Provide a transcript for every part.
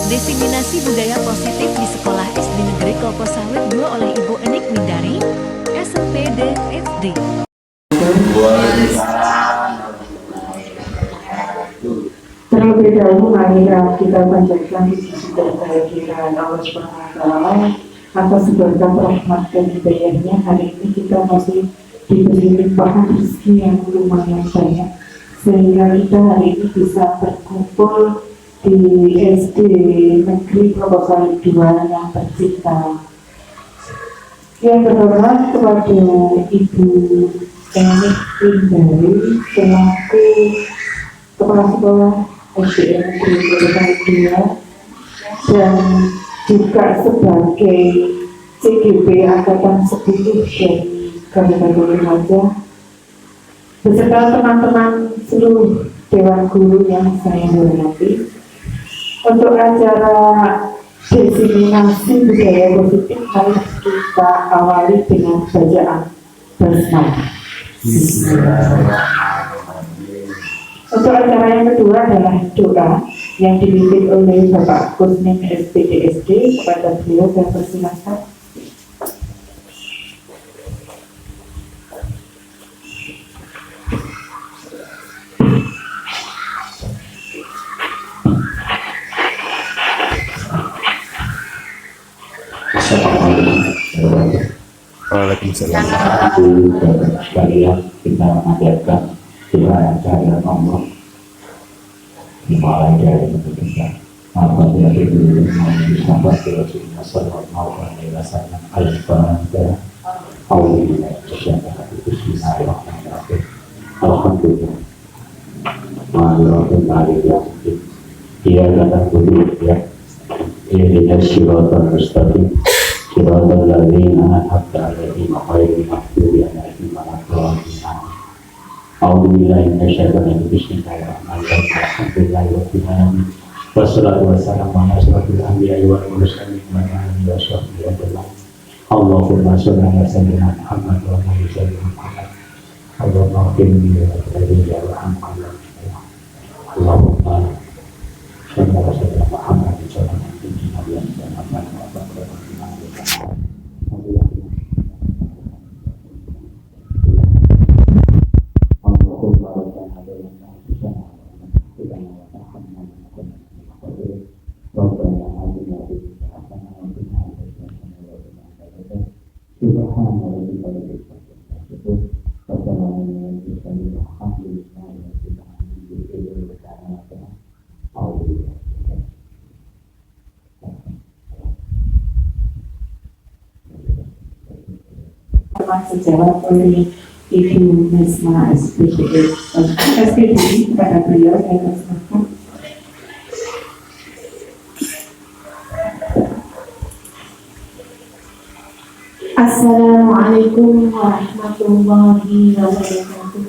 Diseminasi budaya positif di Sekolah SD Negeri Kelapa Sawit 2 oleh Ibu Enik Mindari, SMPD SD. Terlebih dahulu marilah kita panjatkan puji dan kehadiran Allah SWT atas segala rahmat dan hidayahnya. Hari ini kita masih diberi limpahan rezeki yang lumayan banyak, sehingga kita hari ini bisa berkumpul di SD Negeri Kelapa Sawit 2 yang tercinta. Yang terhormat kepada Ibu Enik Mindari selaku Kepala Sekolah SDN Negeri Kelapa Sawit 2 dan juga sebagai CGP Angkatan 10 dari Kabupaten Lumajang beserta teman-teman seluruh Dewan Guru yang saya hormati. Untuk acara diseminasi budaya positif, mari kita awali dengan bacaan basmalah. Untuk acara yang kedua adalah doa yang dipimpin oleh Bapak Kusmin SPDSD. Kepada beliau saya persilakan. Waalaikumsalam. Sekalian kita mengajarkan doa yang kehadiran Allah dimulai dari kita. Alhamdulillah itu sampai ke Rasulullah Sallallahu Alaihi Wasallam. Al-Fatihah. Bismillahirrahmanirrahim. Alhamdulillah. Alhamdulillah. Ia kata dulu ya. Ini syiratal mustaqim. Syiratal ladzina an'amta 'alaihim ghairil maghdubi 'alaihim waladdallin. A'udzubillahi minasyaitonir rajim. Bismillahirrahmanirrahim. Alhamdulillahirabbil alamin. Wassalatu wassalamu ala asyrofil anbiya'i wal mursalin wa ala alihi washabbihi wasallam. Allahumma shalli ala sayyidina Muhammad wa ala ali sayyidina Muhammad. Allahumma qini wa qini wa rahmatullah. Allahumma shalli ala sayyidina Muhammad wa ala ali sayyidina Muhammad. Sejawab oleh Ibu Mesma SPD kepada beliau saya persilakan. Assalamualaikum warahmatullahi wabarakatuh.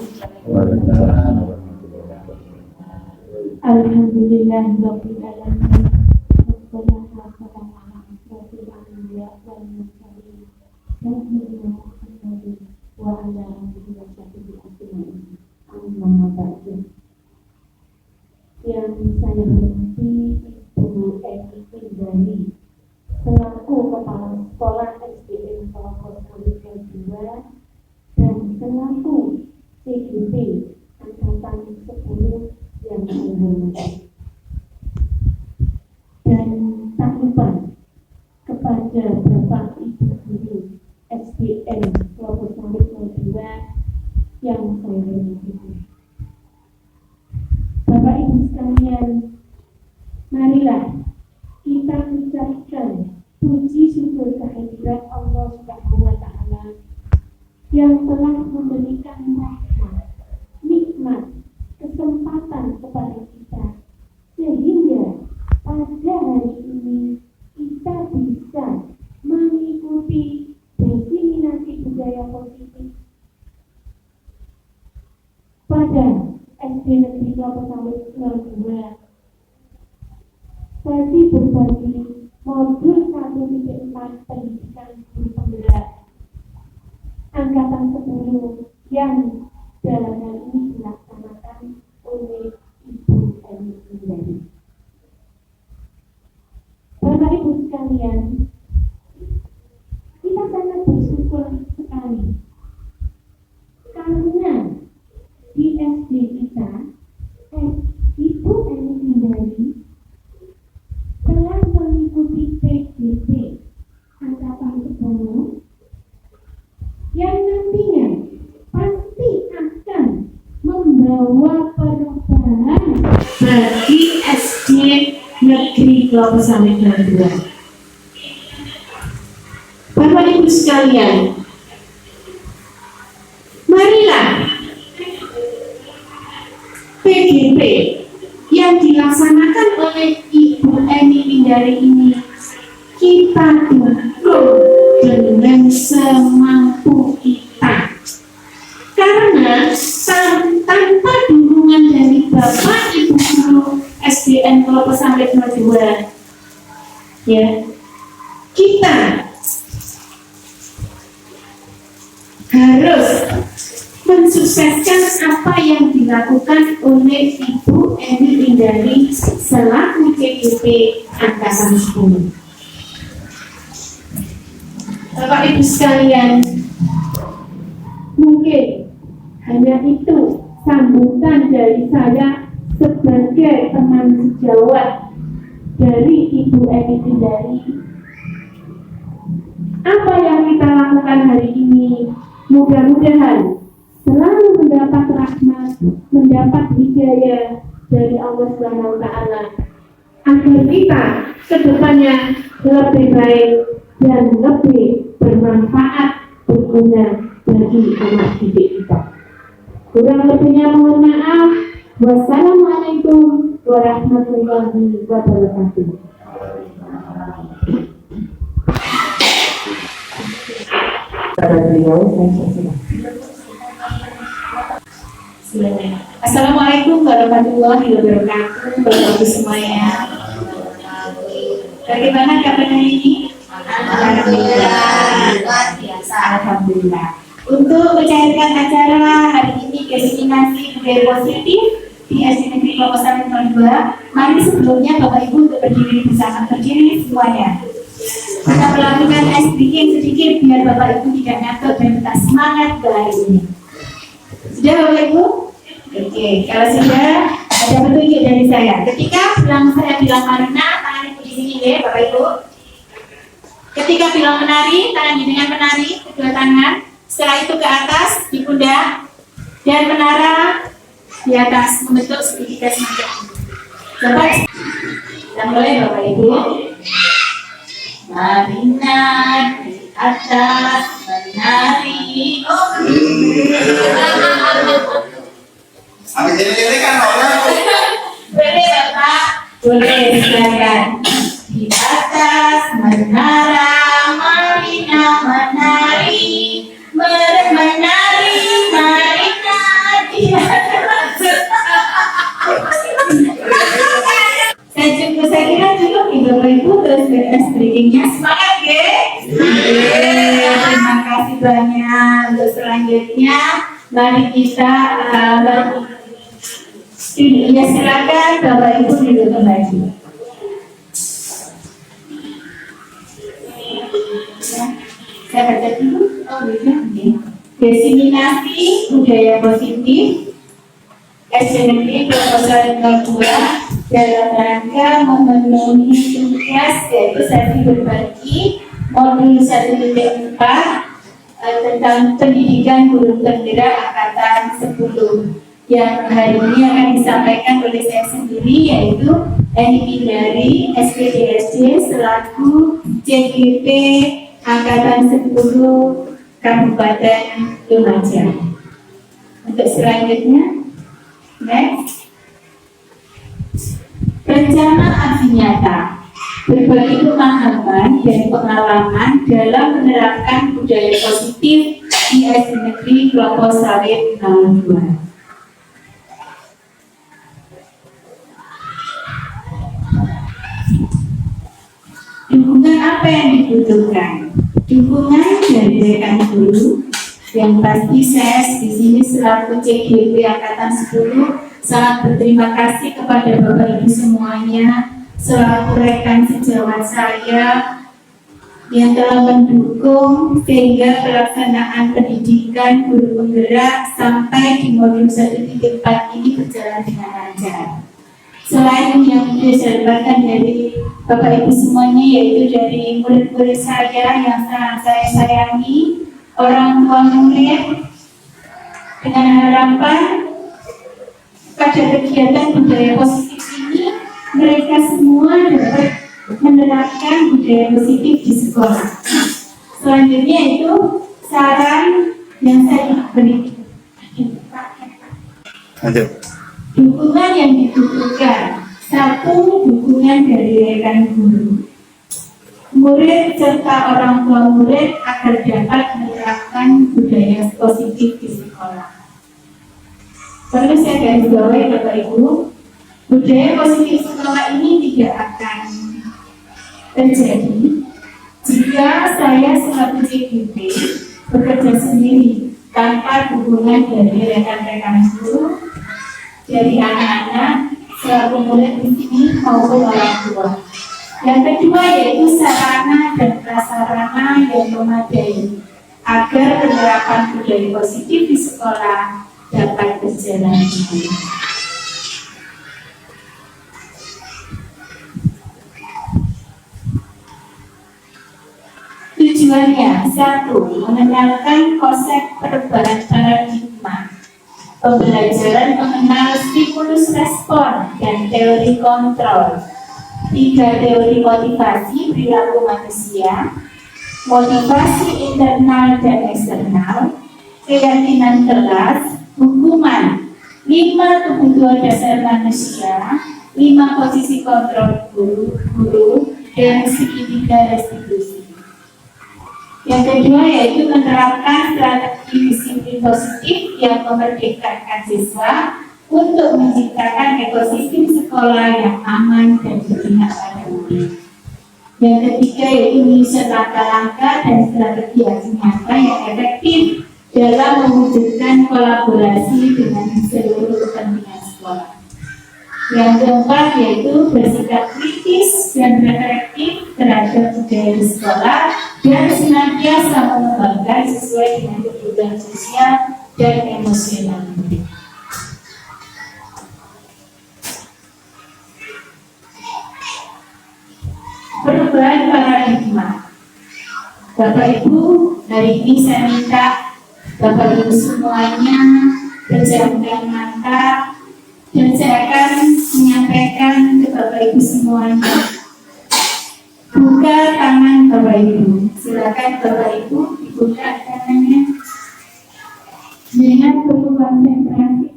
Alhamdulillahirabbil alamin. Wassalatu wassalamu ala asyrofil anbiya'i wal mursalin. Wa ala alihi wa sahbihi ajma'in. Amma ba'du. Yang saya hormati Ibu Enik Mindari selaku Kepala Sekolah SDN Kelapa Sawit 2 dan selaku CGP Angkatan 10 yang saya hormati. Dan tak lupa kepada Bapak Ibu Guru SDN Kelapa Sawit 2 yang saya hormati. Bapak Ibu sekalian, marilah kita ucapkan puji syukur kehadirat Allah Subhanahu wa Ta'ala yang telah memberikan rahmat, nikmat, kesempatan kepada kita sehingga pada hari ini kita bisa mengikuti diseminasi budaya positif pada SD Negeri Kelapa Sawit 2 bagi berbagi modul 1.4 pendidikan guru penggerak angkatan 10 yang dalam hal ini dilaksanakan oleh Ibu Enik Mindari. sekalian, kita sangat bersyukur sekali karena di SD kita, Ibu Eni Hindari telah mengikuti PDP angkatan 10 yang nantinya pasti akan membawa perubahan bagi SD Negeri Kelapa Sawit 2. Bapak Ibu sekalian, marilah PDP yang dilaksanakan oleh Ibu Eni Hindari ini kita dukung dengan semampu kita, karena tanpa dukungan dari Bapak Ibu Guru SDN Kelapa Sawit 2, ya, kita harus mensukseskan apa yang dilakukan oleh Ibu Eni Hindari selaku CGP Angkatan 10. Bapak Ibu sekalian, mungkin hanya itu sambutan dari saya sebagai teman sejawat dari Ibu Eni Hindari. Apa yang kita lakukan hari ini mudah-mudahan selalu mendapat rahmat, mendapat hidayah dari Allah Subhanahu wa Ta'ala, agar kita kedepannya lebih baik dan lebih bermanfaat, berguna bagi anak didik kita. Kurang lebihnya mohon maaf. Wassalamualaikum warahmatullahi wabarakatuh. Assalamualaikum warahmatullahi wabarakatuh. Bapak Ibu semuanya, bagaimana kabar hari ini? Alhamdulillah, luar biasa. Alhamdulillah. Untuk mencairkan acara hari ini diseminasi budaya positif di SD Negeri Kelapa Sawit 2, mari sebelumnya Bapak Ibu untuk berdiri bersama, berdiri semuanya. Kita melakukan ice breaking sedikit biar Bapak Ibu tidak ngantuk dan tetap semangat ke hari ini. Sudah Bapak Ibu? Oke, kalau sudah ada petunjuk dari saya. Ketika saya bilang marina, tangan Ibu di sini deh Bapak Ibu. Ketika bilang menari, tangan dengan menari, kedua tangan. Setelah itu ke atas, di pundak, dan menara di atas, membentuk segitiga semacam ini. Coba kita mulai Bapak Ibu. Marina di atas, menari. Sampai jadi kan orang. Boleh Bapak? Boleh, silakan. Di atas menara, Marina menari. Menari, Marina di atas. Saya kira cukup nih Bapak Ibu, terus ice breakingnya semangat ya. Terima kasih banyak. Untuk selanjutnya mari kita ya, silakan Bapak Ibu duduk kembali. Saya baca dulu. Oh, ini. Diseminasi budaya positif SD Negeri Kelapa Sawit 2 dalam rangka memenuhi tugas yaitu sesi berbagi modul 1.4 tentang pendidikan guru penggerak angkatan 10 yang hari ini akan disampaikan oleh saya sendiri, yaitu Eni Hindari SPDSD selaku CGP angkatan 10 Kabupaten Lumajang. Untuk selanjutnya, next. Rencana aksi nyata berbagi pemahaman dan pengalaman dalam menerapkan budaya positif di SD Negeri Kelapa Sawit 2. Dukungan apa yang dibutuhkan? Dukungan dari rekan guru, yang pasti saya di sini selaku CGP angkatan 10 sangat berterima kasih kepada Bapak Ibu semuanya selaku rekan sejawat saya yang telah mendukung sehingga pelaksanaan pendidikan guru penggerak sampai di modul 1.4 ini berjalan dengan lancar. Selain yang saya dapatkan dari Bapak Ibu semuanya, yaitu dari murid-murid saya yang sangat saya sayangi, orang tua murid, dengan harapan pada kegiatan budaya positif ini mereka semua dapat menerapkan budaya positif di sekolah. Selanjutnya itu saran yang saya berikan. Lanjut. Dukungan yang dibutuhkan. Satu, dukungan dari rekan guru, murid serta orang tua murid agar dapat menerapkan budaya positif di sekolah. Perlu saya garis bawahi Bapak Ibu, budaya positif sekolah ini tidak akan terjadi jika saya selaku CGP bekerja sendiri tanpa dukungan dari rekan-rekan guru, dari anak-anak, selaku murid di sini maupun orang tua. Yang kedua yaitu sarana dan prasarana yang memadai agar penerapan budaya positif di sekolah dapat berjalan dengan baik. Tujuannya, satu, mengenalkan konsep perubahan paradigma pembelajaran mengenal stimulus respon dan teori kontrol. 3, teori motivasi perilaku manusia, motivasi internal dan eksternal, keyakinan kelas, hukuman, 5 kebutuhan dasar manusia, 5 posisi kontrol guru, dan segitiga restitusi. Yang kedua yaitu menerapkan strategi disiplin positif yang memerdekakan siswa untuk menciptakan ekosistem sekolah yang aman dan berpihak pada murid. Yang ketiga yaitu menyusun langkah-langkah dan strategi aksi nyata yang efektif dalam mewujudkan kolaborasi dengan seluruh kepentingan sekolah. Yang keempat yaitu bersikap kritis dan reflektif terhadap budaya di sekolah dan senantiasa mengembangkan sesuai dengan kebutuhan sosial dan emosional murid. Perubahan paradigma. Bapak Ibu, hari ini saya minta Bapak Ibu semuanya berjalan mantap. Dan saya akan menyampaikan ke Bapak Ibu semuanya. Buka tangan Bapak Ibu. Silakan Bapak Ibu dibuka tangannya. Dengan penuh konsentrasi.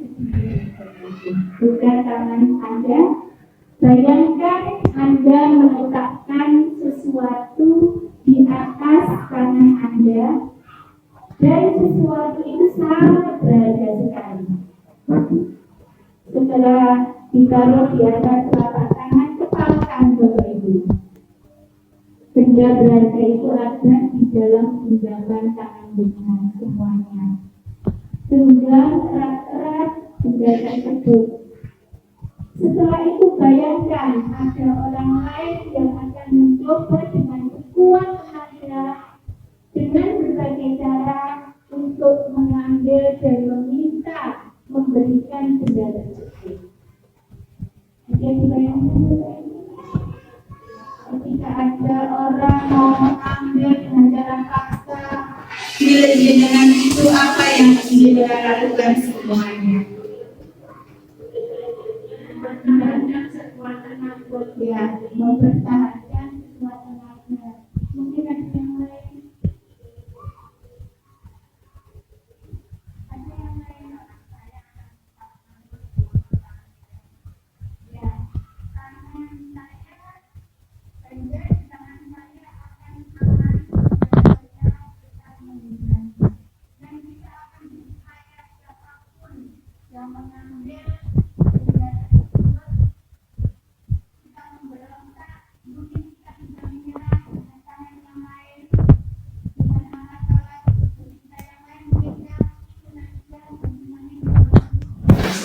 Buka tangan Anda. Bayangkan Anda meletakkan sesuatu di atas tangan Anda. Dan sesuatu itu sangat berharga sekali. Setelah ditaruh di atas telapak tangan, kepalkan Bapak Ibu. Benda berharga itu ada di dalam genggaman tangan dengan semuanya. Genggam erat-erat benda tersebut. Setelah itu bayangkan ada orang lain yang akan mencoba dengan sekuat tenaga dengan berbagai cara untuk mengambil dan meminta memberikan benda tersebut. Jadi bayangkan ketika ada orang mau mengambil dengan cara paksa, milik jenengan itu apa yang jenengan lakukan semuanya? Mempertahankan sekuat tenaga dia, mempertahankan sekuat tenaga. Mungkin ada yang lain.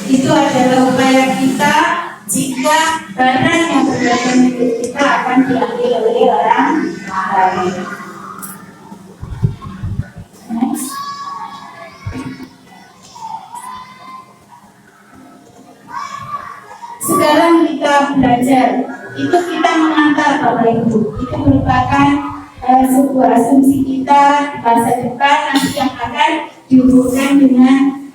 Itu adalah upaya kita jika barang yang berada di baik. Next. Sekarang kita belajar, itu kita mengantar Bapak Ibu. Itu merupakan sebuah asumsi kita masa depan nanti yang akan dihubungkan dengan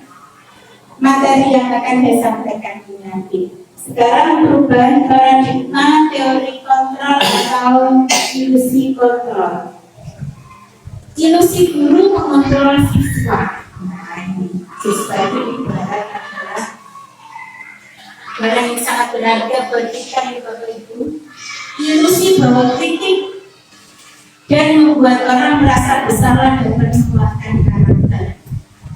materi yang akan saya sampaikan nanti. Sekarang perubahan paradigma teori kontrol atau ilusi kontrol. Ilusi guru mengontrol siswa. Nah, ini siswa itu ibarat adalah barang yang sangat berharga buat kita nih Bapak Ibu. Ilusi bahwa kritik dan membuat orang merasa bersalah dan menguatkan karakter.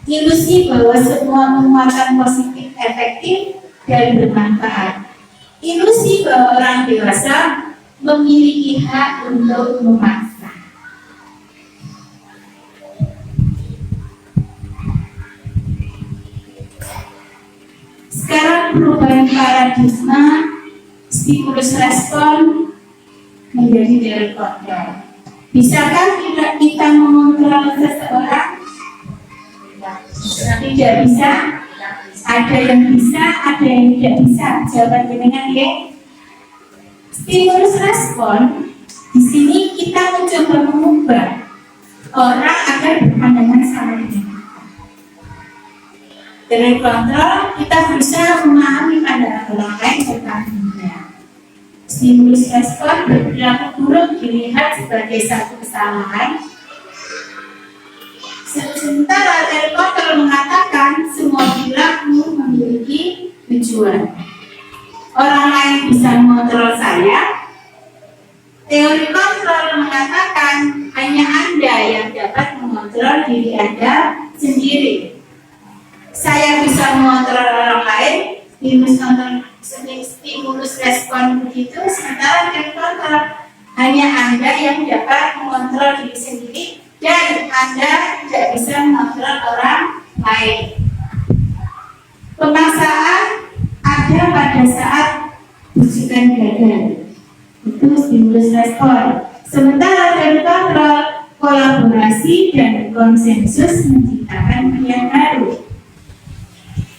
Ilusi bahwa semua penguatan positif efektif dan bermanfaat. Ilusi bahwa orang dewasa memiliki hak untuk memaksa. Sekarang perubahan paradigma stimulus respon menjadi teori kontrol. Bisakah kita mengontrol seseorang? Tidak bisa. Ada yang bisa, ada yang tidak bisa. Jawaban dengan ya. Stimulus respon di sini kita mencoba mengubah orang agar berpandangan sama dengan kita. Dari kontrol kita berusaha memahami pandangan orang lain tentang dunia. Stimulus respon berperilaku buruk dilihat sebagai satu kesalahan. Sementara dari kontrol mengatakan semua perilaku memiliki tujuan. Orang lain bisa mengontrol saya. Teori kontrol mengatakan hanya Anda yang dapat mengontrol diri Anda sendiri. Saya bisa mengontrol orang lain, stimulus respon begitu, sementara teori kontrol hanya Anda yang dapat mengontrol diri sendiri dan Anda tidak bisa mengontrol orang lain. Pemaksaan ada pada saat rujukan gagal. Itu stimulus respon. Sementara teori kontrol kolaborasi dan konsensus menciptakan yang baru.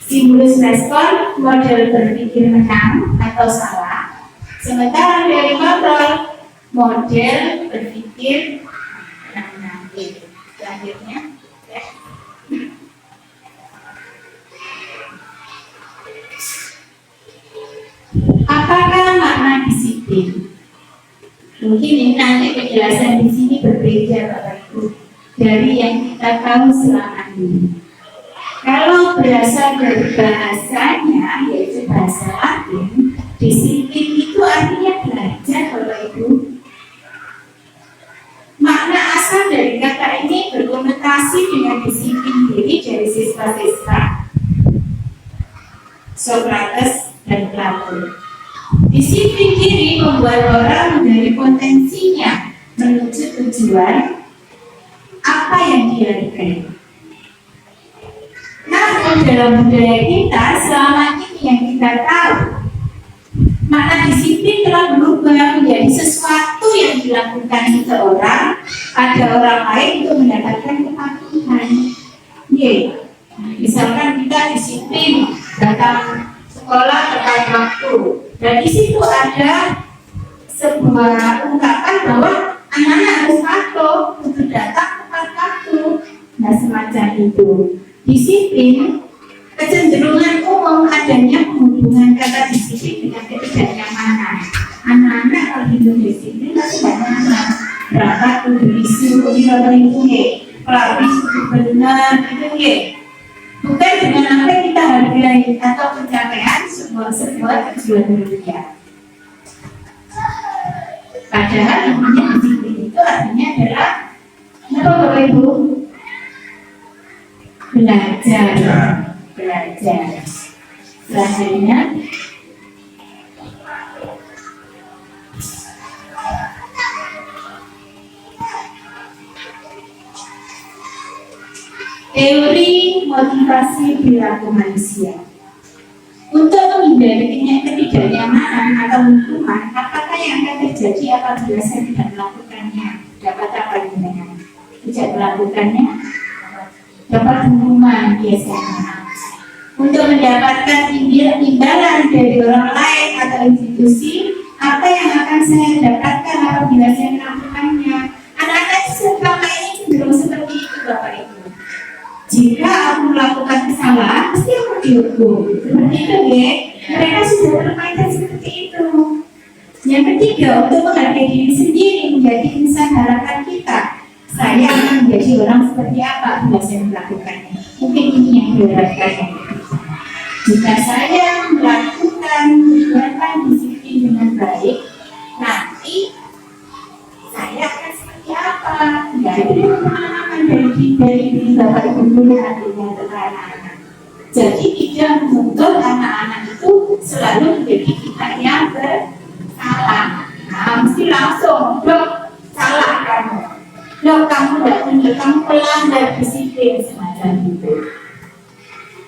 Stimulus respon model berpikir menang atau salah. Sementara teori kontrol model berpikir menang. Selanjutnya. Apakah makna disiplin? Mungkin ini nanti penjelasan di sini berbeda Bapak Ibu dari yang kita tahu selama ini. Kalau berasal dari bahasanya, yaitu bahasa Latin, disiplin itu artinya belajar Bapak Ibu. Makna asal dari kata ini berkonotasi dengan disiplin diri dari siswa-siswa Socrates dan Plato. Disiplin diri membuat orang dari potensinya menuju tujuan apa yang dihargai. Namun dalam budaya kita selama ini yang kita tahu, makna disiplin telah berubah menjadi sesuatu yang dilakukan seseorang pada orang lain untuk mendapatkan kepatuhan. Misalkan kita disiplin datang sekolah tepat waktu, dan di situ ada sebuah ungkapan bahwa anak-anak harus patuh untuk datang tepat waktu. Nah, semacam itu. Disiplin kecenderungan umum adanya hubungan kata disiplin dengan ketidaknyamanan. Anak-anak kalau hidup disiplin pasti nyaman. Berapa tuh disuruh itu pelabis itu benar itu bukan dengan apa kita hargai atau pencapaian sebuah tujuan dunia. Padahal namanya disiplin itu artinya adalah apa Bapak Ibu? Belajar. Selanjutnya teori motivasi perilaku manusia. Untuk menghindari ketidaknyamanan atau hukuman, apakah yang akan terjadi apabila saya tidak melakukannya? dapat apa dengan tidak melakukannya? Dapat hukuman biasanya. Untuk mendapatkan imbalan dari orang lain atau institusi, apa yang akan saya dapatkan apabila saya melakukannya? Anak-anak selama ini cenderung seperti itu, Bapak Ibu. Jika aku melakukan kesalahan, pasti aku dihukum. Seperti itu, ya. Mereka sudah termakan seperti itu. Yang ketiga, untuk menghargai diri sendiri menjadi insan harapan kita. Saya akan menjadi orang seperti apa bila saya melakukannya? Mungkin ini yang diharapkan. Jika saya melakukan kegiatan disiplin dengan baik, nanti saya akan seperti apa? Ya, itu pengalaman dari diri Bapak Ibu guru nantinya untuk anak-anak. Jadi tidak menuntut anak-anak itu selalu menjadi kita yang bersalah. Nah, mesti langsung, dok, salah kamu. Dok, kamu tidak benar, kamu pelanggar disiplin semacam itu.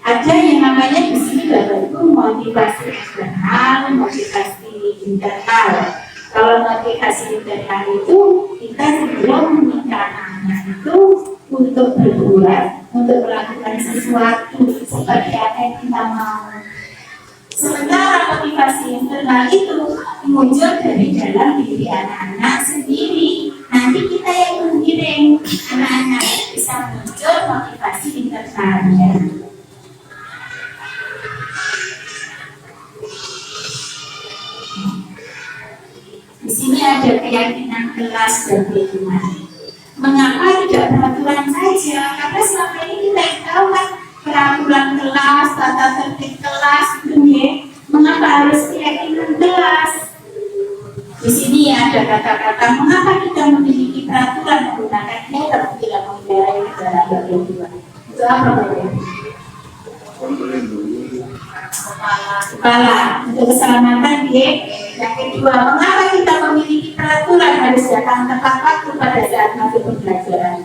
Ada yang namanya di sini Bapak Ibu motivasi eksternal, motivasi internal. Kalau motivasi internal itu kita sebelum meminta anak itu untuk berbuat, untuk melakukan sesuatu seperti apa yang kita mau. Sementara motivasi internal itu muncul dari dalam diri anak-anak sendiri. Nanti kita yang menggiring anak-anak bisa muncul motivasi internalnya. Di sini ada keyakinan kelas dan keyakinan. Mengapa tidak peraturan saja? Karena selama ini kita tahu kan peraturan kelas, tata tertib kelas, itu ya. Mengapa harus keyakinan kelas? Di sini ada kata-kata mengapa kita memiliki peraturan menggunakan meter tidak mengendarai kendaraan roda dua. Itu apa Bapak? Kepala untuk keselamatan ya. Yang kedua, mengapa kita memiliki peraturan harus datang tepat waktu pada saat masuk pembelajaran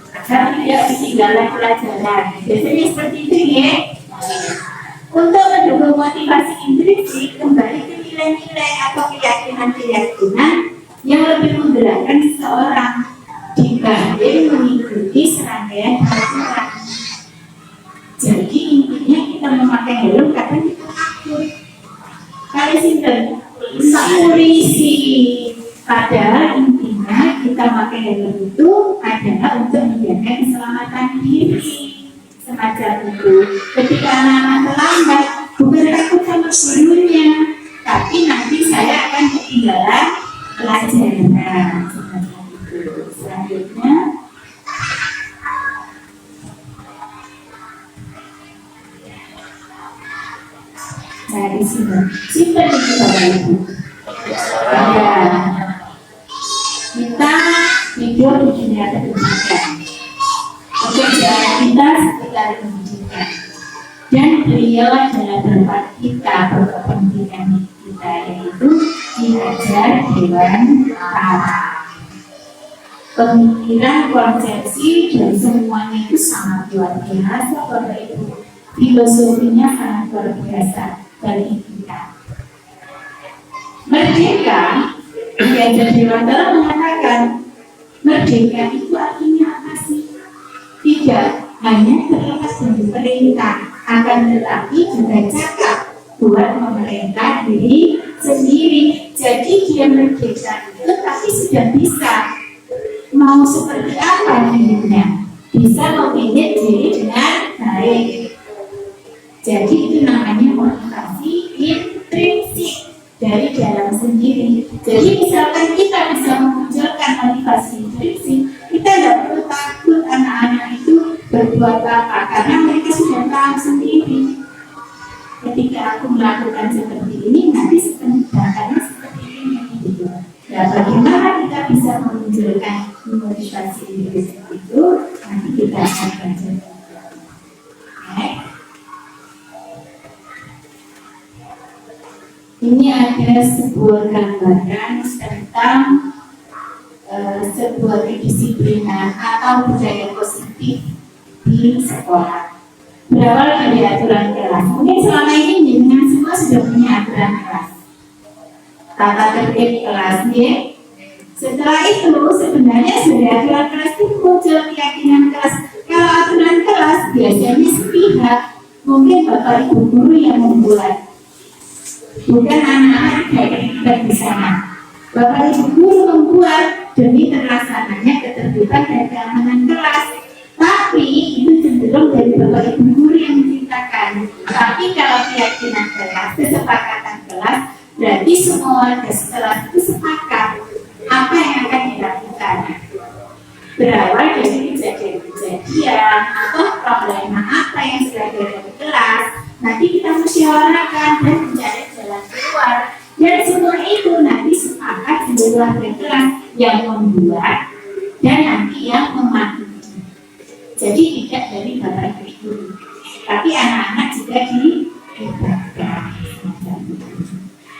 agar tidak ketinggalan pelajaran. Biasanya seperti itu ya. Untuk mendukung motivasi intrinsik, kembali ke nilai-nilai atau keyakinan-keyakinan yang lebih menggerakkan seseorang dibanding mengikuti serangkaian peraturan. Jadi intinya kita memakai helm karena kita takut. Kali sinten polisi. Padahal intinya kita pakai helm itu adalah untuk menjaga keselamatan diri. Semacam itu. Ketika anak-anak terlambat, bukan takut sama gurunya, tapi nanti saya akan ketinggalan pelajaran. Semacam itu. Selanjutnya. Nah, di sini simpan itu Bapak Ibu. Ya, kita hidup di dunia pendidikan. Pekerjaan kita sekitar pendidikan. Dan beliau adalah tempat kita berkepentingan kita, yaitu diajar Dewan Tara. Pemikiran konsepsi dari semuanya itu sangat luar biasa Bapak Ibu. Filosofinya sangat luar biasa bagi kita. Merdeka, diajar Dewan Tara mengatakan merdeka itu artinya apa sih? Tidak hanya terlepas dari perintah, akan tetapi juga cakap buat memerintah diri sendiri. Jadi dia merdeka itu tapi sudah bisa mau seperti apa dirinya, bisa memilih diri dengan baik. Jadi itu namanya motivasi intrinsik dari dalam sendiri. Jadi misalkan kita bisa memunculkan motivasi intrinsik, kita tidak perlu takut anak-anak itu berbuat apa, karena mereka sudah tahu sendiri. Ketika aku melakukan seperti ini, nanti tindakannya seperti ini. Gitu. Ya, bagaimana kita bisa memunculkan motivasi intrinsik itu? Nanti kita akan belajar. Ini ada sebuah gambaran tentang sebuah kedisiplinan atau budaya positif di sekolah. Berawal dari aturan kelas. Mungkin selama ini jenengan semua sudah punya aturan kelas. Tata tertib kelas, ya. Setelah itu sebenarnya sudah aturan kelas itu muncul keyakinan kelas. Kalau aturan kelas biasanya sepihak, mungkin bapak ibu guru yang membuat, bukan anak-anak yang terlibat di sana. Bapak ibu guru membuat demi terlaksananya ketertiban dan keamanan kelas. Tapi itu cenderung dari bapak ibu guru yang menciptakan. Tapi kalau keyakinan kelas, kesepakatan kelas, berarti semua warga kelas itu sepakat apa yang akan dilakukan. Berawal dari kejadian-kejadian atau problema apa yang sudah ada di kelas, nanti kita musyawarahkan dan mencari jalan keluar. Dan semua itu nanti sepakat seluruh warga kelas yang membuat dan nanti yang mematuhi. Jadi tidak dari bapak ibu, tapi anak-anak juga dilibatkan.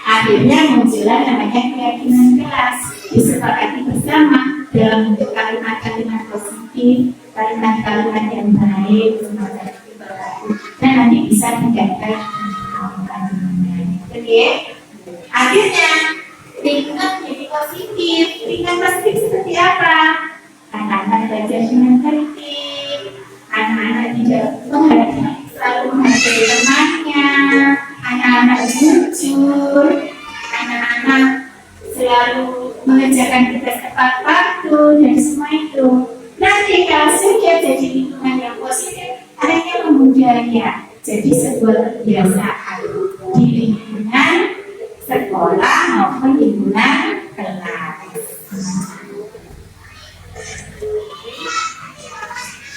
Akhirnya muncullah namanya keyakinan kelas, disepakati bersama dalam bentuk kalimat-kalimat positif, kalimat-kalimat yang baik, dan nanti bisa dijaga. Oke, akhirnya lingkungan menjadi positif. Lingkungan positif seperti apa? Anak-anak belajar dengan tertib, anak-anak tidak selalu menghargai temannya, anak-anak jujur, anak-anak selalu mengerjakan tugas tepat waktu dan semua itu. Nanti kalau sudah jadi lingkungan yang positif, akhirnya membudaya jadi sebuah kebiasaan di lingkungan sekolah maupun lingkungan kelas.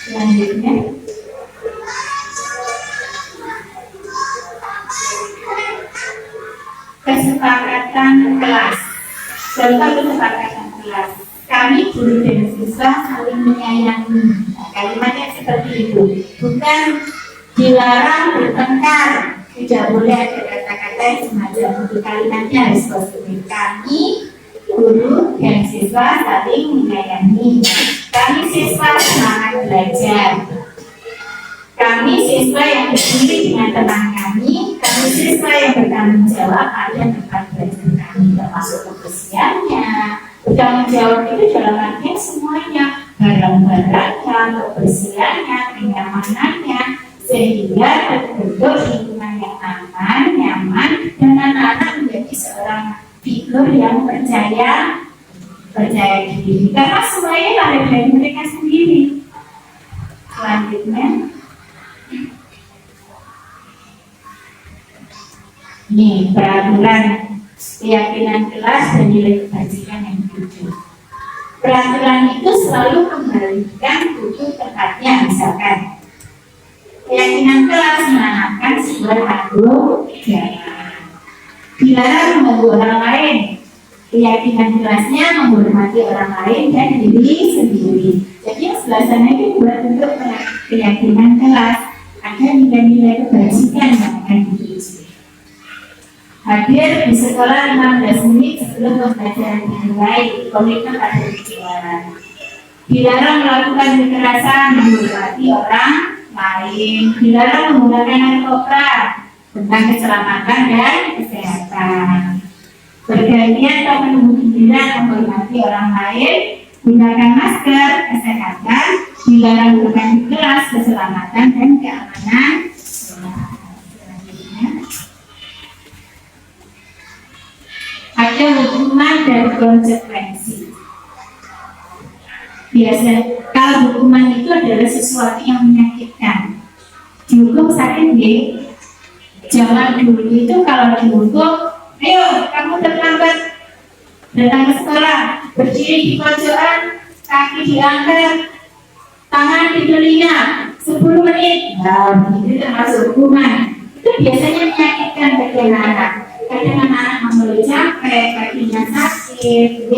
Selanjutnya, kesepakatan kelas. Contoh kesepakatan kelas. Kami guru dan siswa saling menyayangi. Nah, kalimatnya seperti itu. Bukan dilarang bertengkar. Tidak boleh ada kata-kata yang semacam itu. Kalimatnya harus positif. Kami guru dan siswa saling menyayangi. Kami siswa semangat belajar. Kami siswa yang berdiri dengan teman kami siswa yang bertanggung jawab pada tempat belajar kami, termasuk kebersihannya. Bertanggung jawab itu dalam artian semuanya, barang-barangnya, kebersihannya, kenyamanannya, sehingga terbentuk lingkungan yang aman, nyaman, dan anak-anak menjadi seorang figur yang percaya diri. Karena semuanya lahir dari mereka sendiri. Selanjutnya, ini peraturan keyakinan kelas dan nilai kebajikan yang tujuh. Peraturan itu selalu kembalikan tujuh tempatnya. Misalkan keyakinan kelas menanamkan sebuah tanggung jawab. Dilarang mengganggu orang lain. Keyakinan kelasnya menghormati orang lain dan diri sendiri. Jadi yang sebelah sana itu buat bentuk keyakinan kelas. Ada nilai-nilai kebajikan yang akan diuji. Hadir di sekolah 15 menit sebelum pembelajaran dimulai. Komitmen pada kejualan. Dilarang melakukan kekerasan, menghormati orang lain. Dilarang menggunakan narkoba. Tentang keselamatan dan kesehatan. Bergantian atau menunggu giliran menghormati orang lain. Gunakan masker, kesehatan. Dilarang menggunakan kelas, keselamatan dan keamanan. Ada hukuman dan konsekuensi. Biasa kalau hukuman itu adalah sesuatu yang menyakitkan, dihukum sakit deh. Zaman dulu itu kalau dihukum, ayo kamu terlambat datang ke sekolah, berdiri di pojokan, kaki diangkat, tangan di telinga 10 menit. Nah, itu termasuk hukuman. Itu biasanya menyakitkan bagi anak-anak. Kadang anak-anak mengeluh capek, kakinya sakit,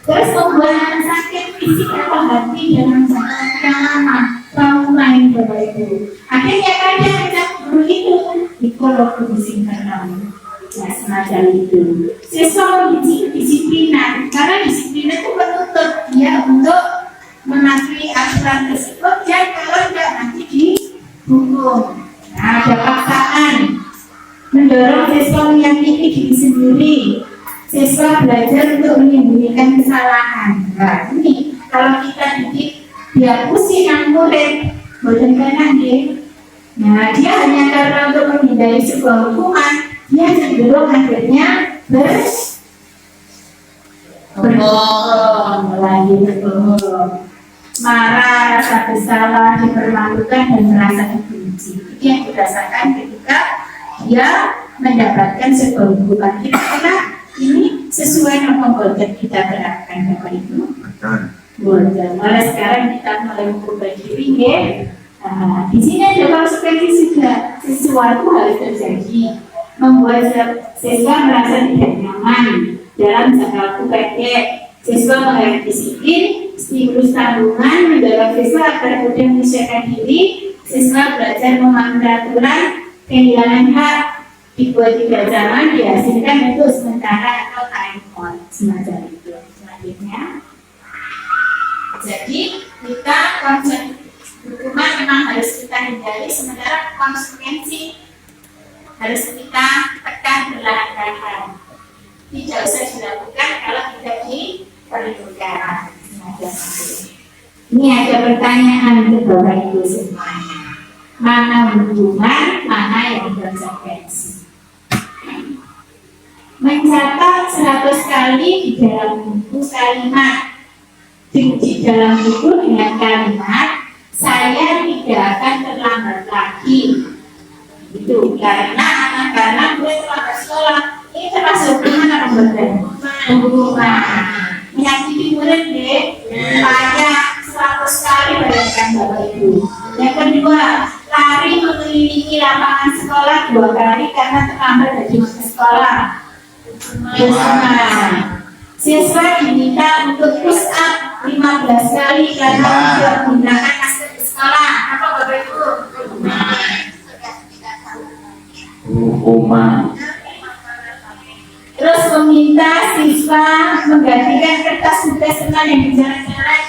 terus membuat anak sakit fisik atau hati dalam jangka yang lama, trauma yang berbeda. Akhirnya kadang kita guru itu dikolok ke bising nah semacam itu. Siswa disiplinan, karena disiplinan itu menuntut dia untuk mematuhi aturan tersebut dan kalau tidak nanti dihukum. Nah, ada paksaan. Mendorong siswa menyakiti diri sendiri. Siswa siswa belajar untuk menyembunyikan kesalahan. Nah, ini kalau kita didik dia pusing yang murid, boten kena dia. Nah, dia hanya karena untuk menghindari sebuah hukuman, dia cenderung akhirnya berbohong, lagi berbohong, marah, rasa bersalah, dipermalukan dan merasa dibenci. Itu yang dirasakan ketika dia mendapatkan sebuah hukuman. Kira-kira ini sesuai dengan konsep kita terapkan, Bapak Ibu. Boleh. Mulai sekarang kita mulai berubah diri, ya. Nah, di sini ada konsekuensi juga. Sesuatu harus terjadi, membuat siswa merasa tidak nyaman dalam jangka waktu pendek. Siswa mengalami disiplin, stimulus tabungan mendorong siswa agar mudah menyesuaikan diri. Siswa belajar memahami aturan, kehilangan hak dibuat tidak zaman dihasilkan untuk sementara atau time out semacam itu. Selanjutnya, jadi kita konsep hukuman memang harus kita hindari, sementara konsekuensi harus kita tekan perlahan-lahan. Tidak usah dilakukan kalau tidak diperlukan. Ini ada pertanyaan untuk Bapak Ibu semuanya. Mana hukuman, mana yang konsekuensi? Mencatat 100 kali di dalam buku kalimat, di dalam buku dengan kalimat saya tidak akan terlambat lagi. Itu karena anak-anak gue terlambat sekolah. Ini termasuk hukuman apa bukan? Hukuman. Menyakiti murid deh, banyak 100 kali bayangkan Bapak Ibu. Yang kedua, lari mengelilingi lapangan sekolah 2 kali karena terlambat dari sekolah. Siswa diminta untuk push up 15 kali karena tidak menggunakan masker di sekolah. Apa Bapak Ibu? Hukuman. Terus meminta siswa menggantikan kertas tugas teman yang dijalan-jalan.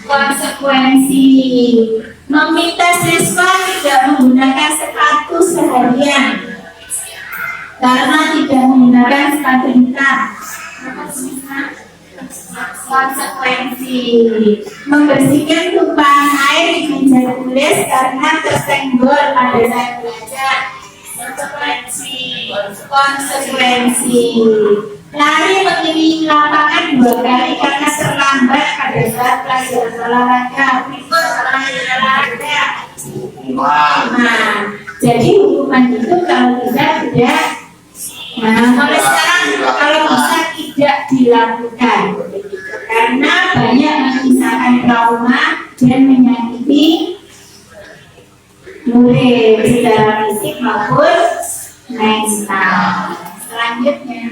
Konsekuensi meminta siswa tidak menggunakan sepatu seharian karena tidak menggunakan sepatu hitam. Konsekuensi membersihkan tumpahan air di meja tulis karena tersenggol pada saat belajar. Konsekuensi lari mengelilingi lapangan 2 kali karena terlambat pada saat pelajaran olahraga. Nah, jadi hukuman itu kalau tidak. Nah, mulai sekarang kalau bisa tidak dilakukan, karena banyak menyisakan trauma dan menyakiti murid secara fisik maupun mental. Selanjutnya,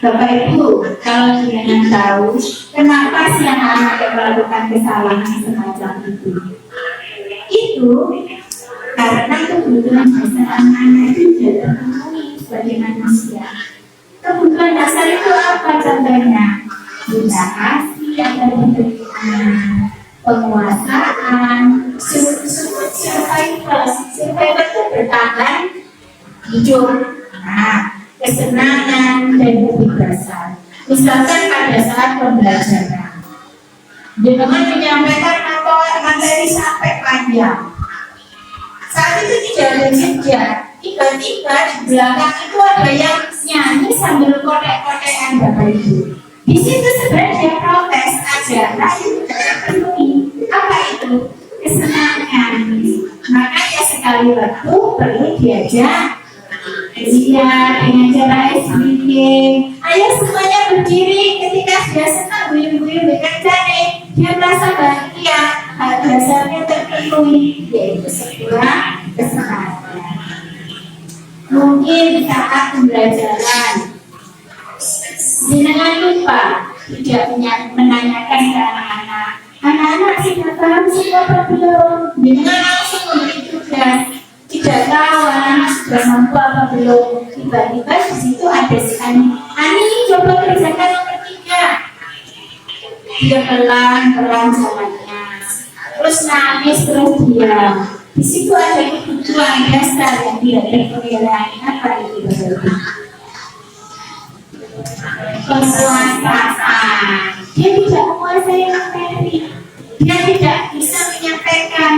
Bapak Ibu, kalau jenengan tahu kenapa sih anak-anak yang melakukan kesalahan semacam itu? Itu karena kebutuhan dasar anak-anak itu tidak terpenuhi sebagai manusia. Kebutuhan dasar itu apa contohnya? Cinta kasih atau penderitaan, penguasaan, survival itu bertahan hidup, kesenangan dan kebebasan. Misalkan pada saat pembelajaran, dengan menyampaikan materi sampai panjang. Saat itu tidak ada jeda, tiba-tiba di belakang itu ada yang nyanyi sambil kotek-kotekan Bapak Ibu. Di situ sebenarnya dia protes aja, tapi tidak terpenuhi. Apa itu? Kesenangan. Makanya sekali waktu perlu diajak dia dengan cara SBY. Ayo semuanya berdiri ketika dia senang buyung-buyung dengan jari. Dia merasa bahagia, hak dasarnya terpenuhi, yaitu sebuah kesenangan. Mungkin saat pembelajaran jenengan lupa tidak menanyakan ke anak-anak. Anak-anak sudah tahu semua apa belum? Jenengan langsung memberi tugas. Tidak tahu anak sudah mampu apa belum. Tiba-tiba di situ ada si Ani coba kerjakan nomor 3. Dia pelan-pelan jalannya. Terus nangis terus diam. Di situ ada kebutuhan dasar yang tidak terpenuhi. Apa itu Bapak-Ibu? Penguasaan. Dia tidak menguasai materi. Dia tidak bisa menyampaikan.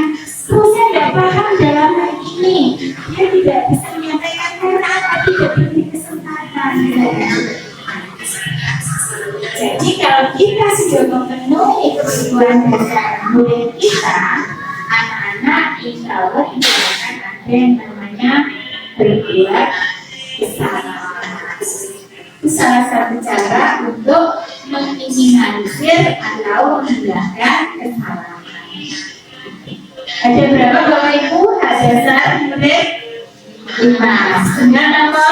Saya tidak paham dalam hal ini. Dia tidak bisa menyampaikan karena apa? Tidak diberi kesempatan. Jadi kalau kita sudah memenuhi kebutuhan dasar murid kita, anak-anak insya Allah tidak akan ada yang namanya berbuat kesalahan. Itu salah satu cara untuk meminimalisir atau menghilangkan kesalahan. Ada berapa Bapak Ibu? Hak dasar murid 5. Dengan nama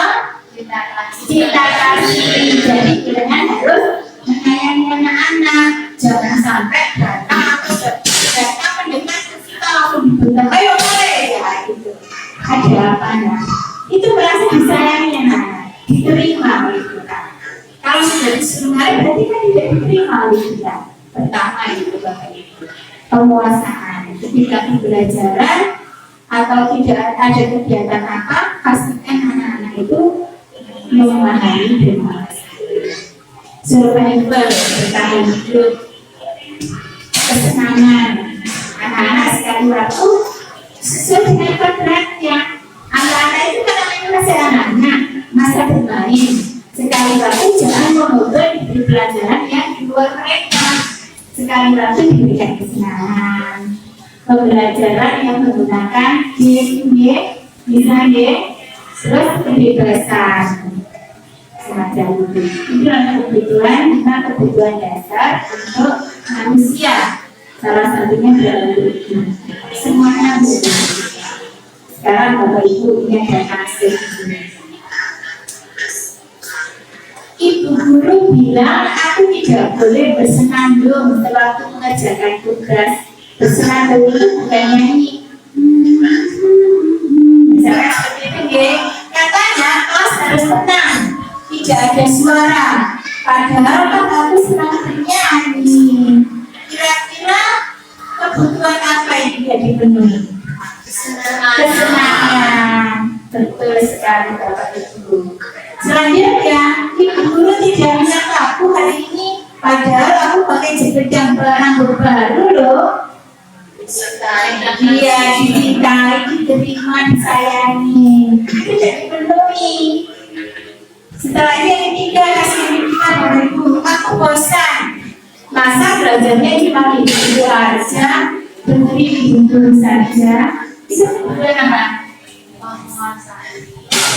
cita kasih. Jadi kita harus menyayangi anak-anak. Jangan sampai datang mendengar kita langsung dibentak. Ayo boleh ya gitu. Ada apa ya? Itu merasa disayangi anak, diterima oleh kita. Kalau sudah disuruh hari berarti kan tidak diterima oleh kita. Pertama itu Bapak Ibu, penguasaan. Ketika pembelajaran atau tidak ada kegiatan apa, pastikan anak-anak itu memahami dan mengerti. Suruh Iqbal bertahan hidup, kesenangan. Anak-anak sekali waktu sesuai dengan kodratnya. Anak-anak itu kan namanya masih anak-anak, masa bermain. Sekali waktu jangan mengobrol di pelajaran yang di luar mereka. Sekali waktu diberikan kesenangan. Pembelajaran yang menggunakan bisa terus kebebasan semacam itu. Itu adalah kebutuhan dasar untuk manusia. Salah satunya adalah itu. Semuanya berbeda. Sekarang Bapak Ibu punya hasil. Ibu guru bilang aku tidak boleh bersenandung sewaktu mengerjakan tugas. Bersenandung itu bukan nyanyi. Misalnya seperti itu ya. Katanya kelas harus tenang, tidak ada suara. Padahal kan aku senang bernyanyi. Kira-kira kebutuhan apa yang tidak dipenuhi? Kesenangan. Betul sekali Bapak Ibu. Selanjutnya, ibu guru tidak menyangka aku hari ini, padahal aku pakai jedang rambut baru loh. Dia dicintai, diterima, disayangi, tidak dipenuhi. Setelah yang ketiga, kasih kritikan oleh ibu, aku bosan. Masa belajarnya cuma gitu aja, berdiri gitu saja. Itu sebetulnya apa?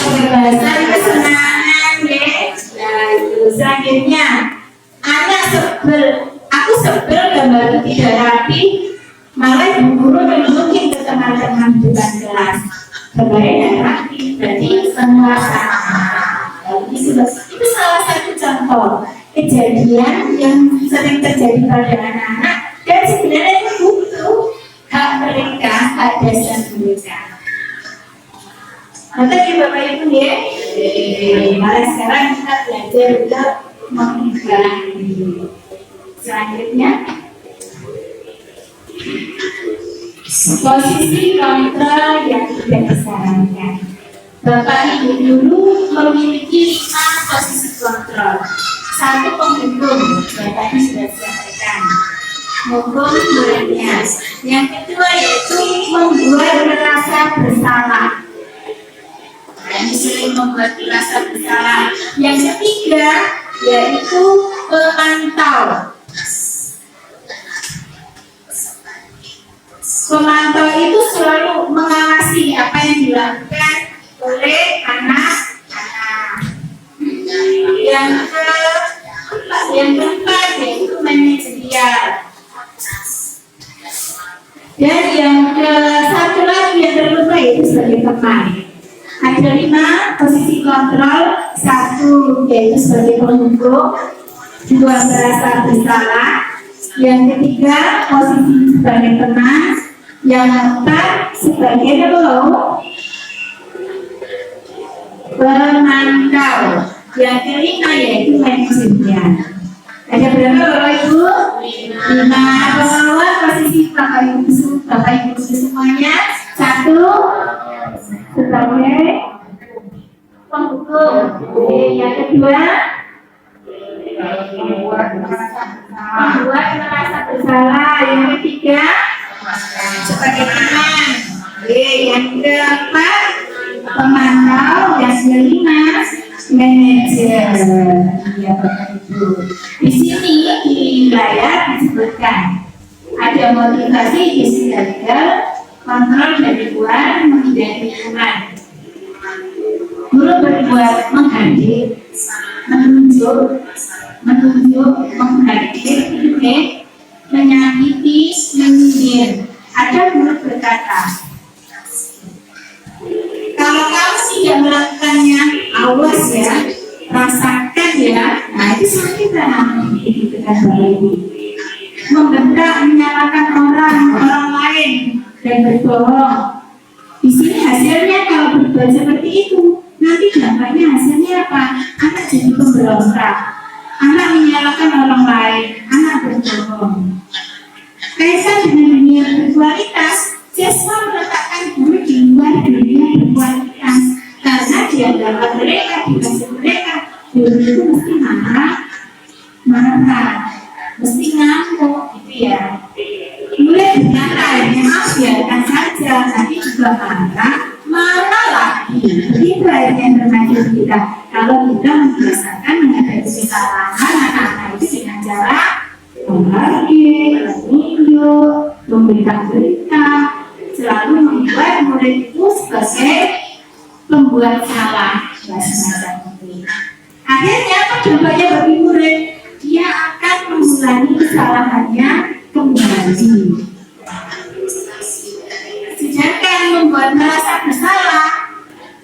Kebebasan, kesenangan, ya. Nah, itu selanjutnya, anak sebel, aku sebel gambar tidak rapi. Malah ibu guru menunjukin ke teman-teman di kelas gambarnya rapi, berarti penguasaan. Itu salah satu contoh kejadian yang sering terjadi pada anak-anak dan sebenarnya itu butuh hak mereka, hak dasar mereka. Nanti ya Bapak Ibu ya, mari sekarang kita belajar untuk mengembangkan diri. Selanjutnya, posisi kontrol yang tidak disarankan. Bapak Ibu dulu memiliki 5 posisi kontrol. 1 penghitung, Bapak sudah sampaikan. Menghukum muridnya. Yang kedua yaitu membuat merasa bersalah. Yang sering membuat merasa bersalah. Yang ketiga yaitu pemantau. Pemantau itu selalu mengawasi apa yang dilakukan oleh anak-anak. Yang keempat yaitu manajerial. Dan yang ke satu lagi yang terlupa yaitu sebagai teman. Ada 5 posisi kontrol. 1 yaitu sebagai penghukum, 2 merasa bersalah, yang ketiga posisi sebagai teman, yang keempat sebagai pemantau, yang kelima yaitu manajernya. Ada berapa Bapak Ibu? 5. Bahwa posisi Bapak Ibu semuanya. 1 satu sebagai penghukum. Yang kedua membuat merasa bersalah. Yang ketiga sebagai teman. Yang keempat pemantau. Yang kelima manajer. Ya, di sini di layar disebutkan ada motivasi psikologis, kontrol dari luar, menghindari lingkungan. Guru berbuat menghadir, menunjuk, menghadir, menyakiti, menyindir. Ada guru berkata, kalau kamu tidak melakukannya, awas ya, rasakan ya. Nah itu sakit kan? Itu kan baik. Membentak, menyalahkan orang lain dan berbohong. Di sini hasilnya kalau berbuat seperti itu, nanti dampaknya hasilnya apa? Anak jadi pemberontak, anak menyalahkan orang lain, anak berbohong. Kaitan dengan dunia berkualitas, siswa meletakkan guru di luar dunia berkualitas karena di antara mereka, di kasih mereka, guru itu mesti marah, mesti ngamuk, gitu ya. Mulai berkata, maaf biarkan saja, nanti juga marah lagi. Begitu akhirnya remaja kita. Kalau kita membiasakan menghadapi kesalahan anak-anak itu dengan cara menghargai, menunjuk, memberikan berita, selalu membuat murid itu sebagai pembuat salah. Akhirnya apa dampaknya bagi murid? Dia akan mengulangi kesalahannya kembali. Sedangkan membuat merasa bersalah,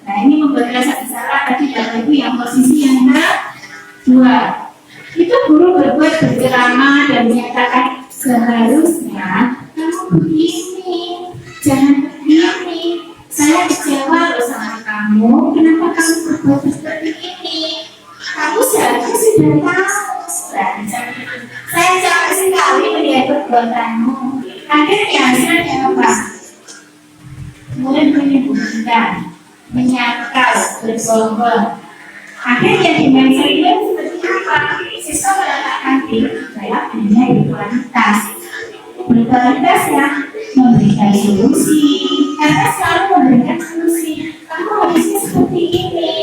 nah ini membuat merasa bersalah tadi Bapak Ibu yang posisi yang kedua. Itu guru berbuat berceramah dan menyatakan seharusnya kamu begini, jangan begini. Saya kecewa loh sama kamu. Kenapa kamu berbuat seperti ini? Kamu seharusnya sudah tahu. Saya capek sekali melihat perbuatanmu. Akhirnya hasilnya apa? Murid menyembunyikan, menyangkal, berbohong. Akhirnya dengan serius seperti apa? Siswa meletakkan diri dalam dunia berkualitas. Berkualitas yang memberikan solusi, karena selalu memberikan solusi. Kamu harusnya seperti ini.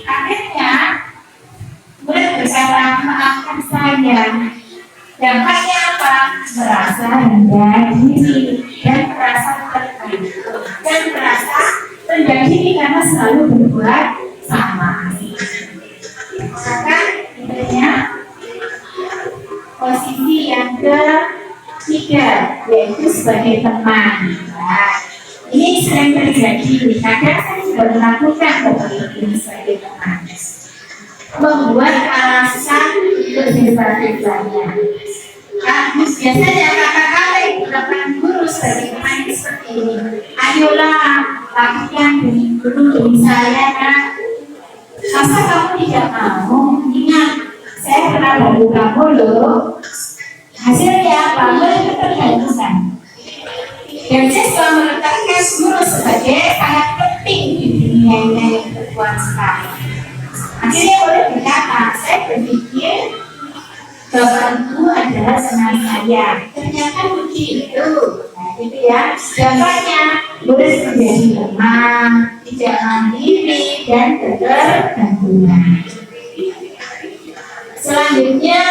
Akhirnya murid berkata, maafkan saya. Dampaknya apa? Merasa rendah diri dan merasa tertekan dan merasa rendah diri karena selalu berbuat sama. Maka intinya posisi yang ketiga yaitu sebagai teman. Nah, ini sering terjadi. Kadang saya sudah melakukan ini sebagai teman. Membuat alasan berbeda-bedanya. Biasanya kata-kata yang digunakan guru sebagai teman seperti ini. Ayolah, lakukan demi guru, demi saya, nak. Masa kamu tidak mau? Ingat, saya pernah bantu kamu loh. Hasilnya apa? Mulai ketergantungan. Dan siswa meletakkan guru sebagai sangat penting di dunia yang berkuasa. Akhirnya boleh berkata, saya berpikir bapakku adalah teman saya. Ternyata begitu. Nah, gitu ya. Dampaknya boleh menjadi lemah, tidak mandiri dan ketergantungan. Selanjutnya,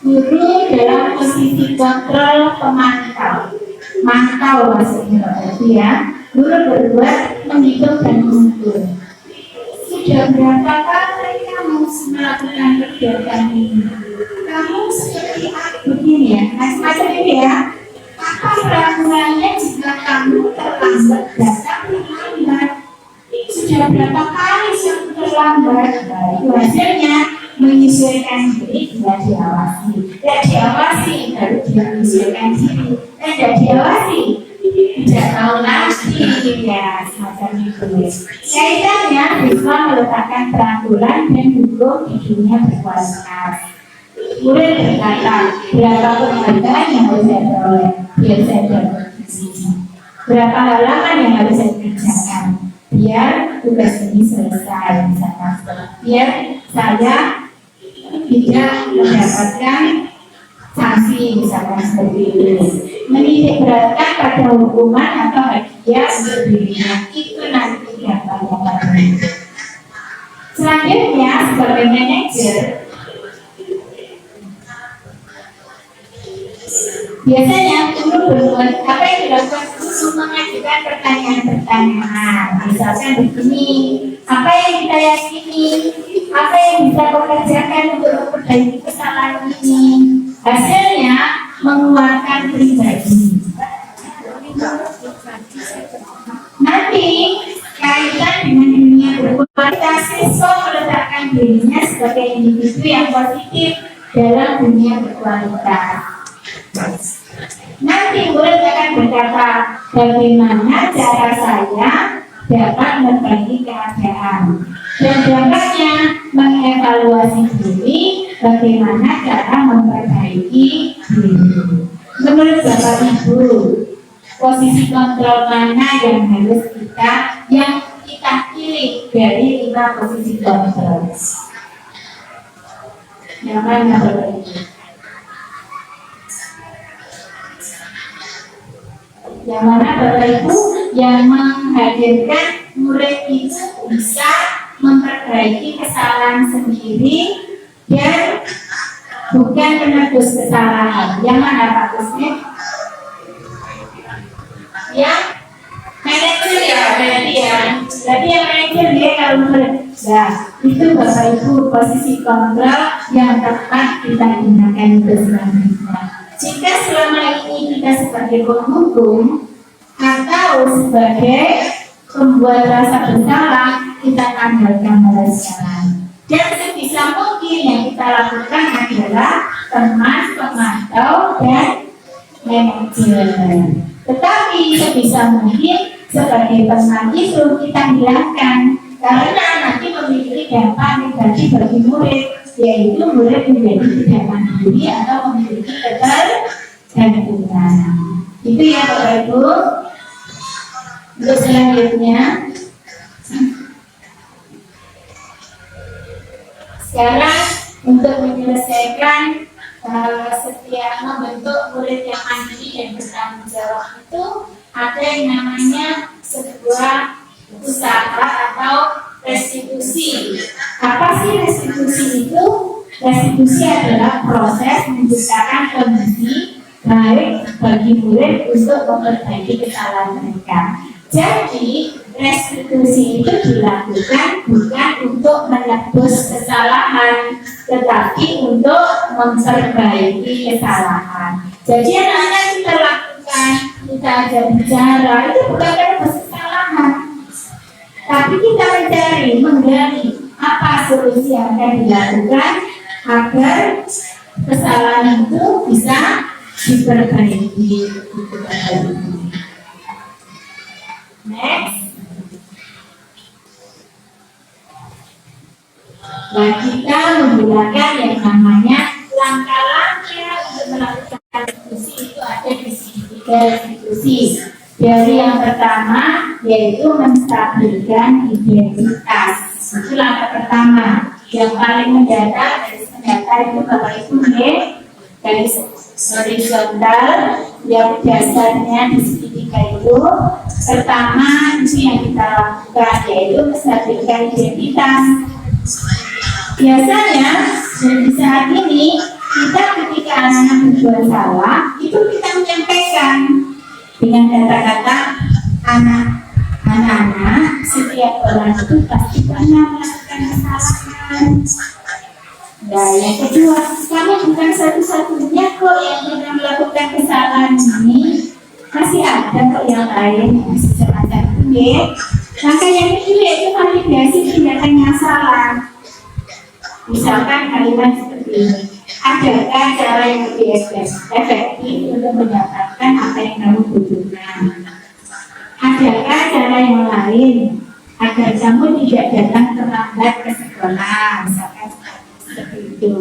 guru dalam posisi kontrol pemantau. Mantau maksudnya itu ya. Guru berbuat menghitung dan mengukur. Sudah berapa kali kamu melakukan kegiatan ini? Kamu seperti begini ya, macam ini ya. Apa peraturannya jika kamu terlambat datang terlambat? Sudah berapa kali kamu terlambat? Nah, itu hasilnya menyesuaikan diri tidak diawasi. Tidak diawasi, baru dia menyesuaikan diri. Tidak diawasi, tidak tahu lagi ya, semacam itu. Kaitannya siswa meletakkan peraturan dan hukum di dunia berkualitas. Murid berkata, berapa penghargaan yang harus saya peroleh biar saya dapat posisi. berapa halaman yang harus saya kerjakan biar tugas ini selesai, misalkan biar saya tidak mendapatkan sanksi, misalkan seperti itu. Menitik beratkan pada hukuman atau hadiah untuk dirinya, itu nanti gambarnya. Selanjutnya sebagai manajer, biasanya guru berbuat apa yang dilakukan guru mengajukan pertanyaan-pertanyaan. Misalkan begini, apa yang kita yakini, apa yang bisa kau kerjakan untuk memperbaiki kesalahan ini. Hasilnya mengeluarkan pribadi. Nanti kaitan dengan dunia berkualitas, siswa meletakkan dirinya sebagai individu yang positif dalam dunia berkualitas. Nanti murid akan berkata, bagaimana cara saya dapat memperbaiki keadaan, dan dampaknya mengevaluasi diri, bagaimana cara memperbaiki diri. Menurut Bapak Ibu, posisi kontrol mana yang harus kita pilih dari 5 posisi kontrol? Yang mana Bapak Ibu? Yang mana Bapak Ibu yang menghadirkan murid itu bisa memperbaiki kesalahan sendiri dan bukan menebus kesalahan. Yang mana Pak Kusnip? Yang manajer ya, berarti yang manajer dia kalau murid. Nah, itu Bapak Ibu posisi kontrol yang tepat kita gunakan itu selanjutnya. Jika selama ini kita sebagai penghukum atau sebagai pembuat rasa bersalah, kita andalkan jalan. Dan sebisa mungkin yang kita lakukan adalah teman, pemantau, dan manajer. Tetapi sebisa mungkin sebagai teman itu kita hilangkan, karena nanti memiliki dampak negatif bagi murid, yaitu murid menjadi tidak mandiri atau memiliki ketergantungan. Itu ya Bapak Ibu. Untuk selanjutnya, sekarang untuk menyelesaikan setiap membentuk murid yang mandiri dan bertanggung jawab itu ada yang namanya sebuah usaha atau restitusi. Apa sih restitusi itu? Restitusi adalah proses menciptakan kondisi baik bagi murid untuk memperbaiki kesalahan mereka. Jadi restitusi itu dilakukan bukan untuk menebus kesalahan, tetapi untuk memperbaiki kesalahan. Jadi anak-anak kita lakukan, kita ajar bicara, itu bukan menebus kesalahan, tapi kita mencari, menggali apa solusi yang akan dilakukan agar kesalahan itu bisa diperbaiki. Next. Nah, kita menggunakan yang namanya langkah-langkah untuk melakukan restitusi. Itu ada di sini 3 restitusi. Dari yang pertama yaitu menstabilkan identitas. Itu langkah pertama. Yang paling mendasar dari senjata itu Bapak Ibu dari horizontal yang dasarnya di segitiga itu. Pertama itu yang kita lakukan yaitu menstabilkan identitas. Biasanya di saat ini kita ketika anak-anak berbuat salah itu kita menyampaikan dengan kata-kata anak-anak setiap orang itu pasti pernah melakukan kesalahan. Nah, yang kedua, kamu bukan satu-satunya kok yang pernah melakukan kesalahan ini, masih ada kok yang lain masih semacam itu. Maka yang kedua itu validasi tindakan yang salah. Misalkan kalimat seperti ini, adakah cara yang lebih efektif untuk mendapatkan apa yang kamu butuhkan? Adakah cara yang lain agar kamu tidak datang terlambat ke sekolah? Misalkan seperti itu.